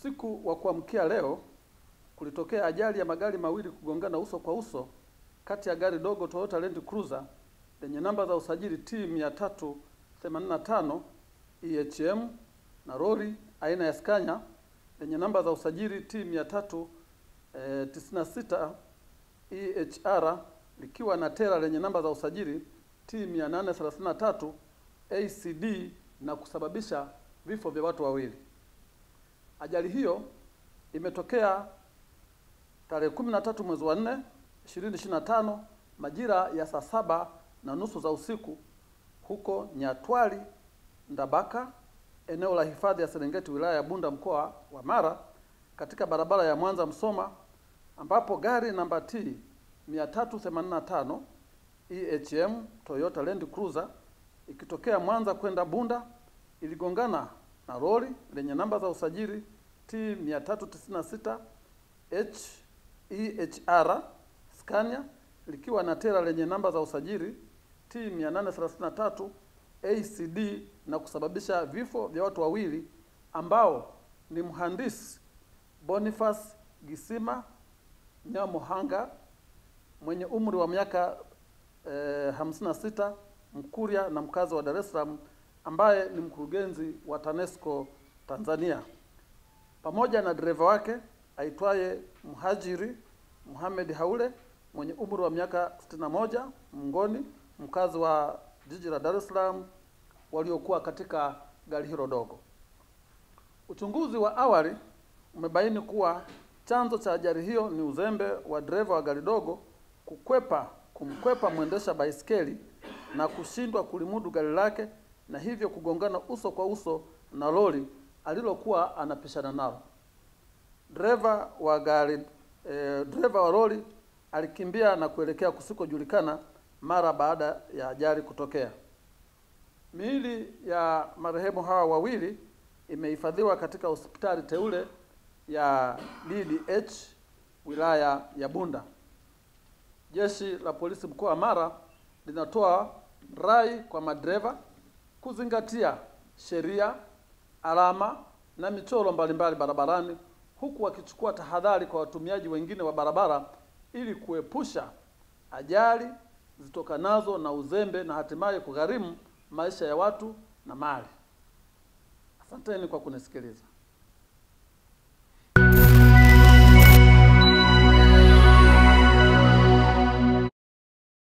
Usiku wa kuamkia leo kulitokea ajali ya magari mawili kugongana uso kwa uso kati ya gari dogo Toyota Land Cruiser lenye namba za usajili T 385 EHM na lori aina ya Scania lenye namba za usajili T 396 EHR likiwa na tela lenye namba za usajili T 833 ACD na kusababisha vifo vya watu wawili. Ajali hiyo imetokea tarehe 13 mwezi wa 4 2025 majira ya saa 7:30 za usiku huko Nyatwali Ndabaka, eneo la hifadhi ya Serengeti, wilaya ya Bunda, mkoa wa Mara, katika barabara ya Mwanza Msoma, ambapo gari namba T 385 EHM Toyota Land Cruiser ikitokea Mwanza kwenda Bunda iligongana na lori lenye namba za usajili T 396 EHR Scania likiwa na tela lenye namba za usajili T 833 ACD na kusababisha vifo vya watu wawili ambao ni mhandisi Boniface Gisima Nyamohanga mwenye umri wa miaka 56, Mkuria na mkazi wa Dar es Salaam, ambaye ni mkurugenzi wa TANESCO Tanzania, pamoja na dereva wake aitwaye Mhajiri Muhammad Haule mwenye umri wa miaka 61, Mngoni, mkazi wa jiji la Dar es Salaam, waliokuwa katika gari hilo dogo. Uchunguzi wa awali umebaini kuwa chanzo cha ajali hiyo ni uzembe wa dereva wa gari dogo kumkwepa mwendesha baiskeli na kushindwa kulimudu gari lake, na hivyo kugongana uso kwa uso na lori alilokuwa anapishana nalo. Dereva wa lori alikimbia na kuelekea kusikojulikana mara baada ya ajali kutokea. Miili ya marehemu hawa wawili imehifadhiwa katika hospitali teule ya DDH wilaya ya Bunda. Jeshi la polisi mkoa wa Mara linatoa rai kwa madereva kuzingatia sheria, alama na michoro mbalimbali barabarani, huku wakichukua tahadhari kwa watumiaji wengine wa barabara ili kuepusha ajali zitokanazo na uzembe na hatimaye kugharimu maisha ya watu na mali. Asanteni kwa kunisikiliza.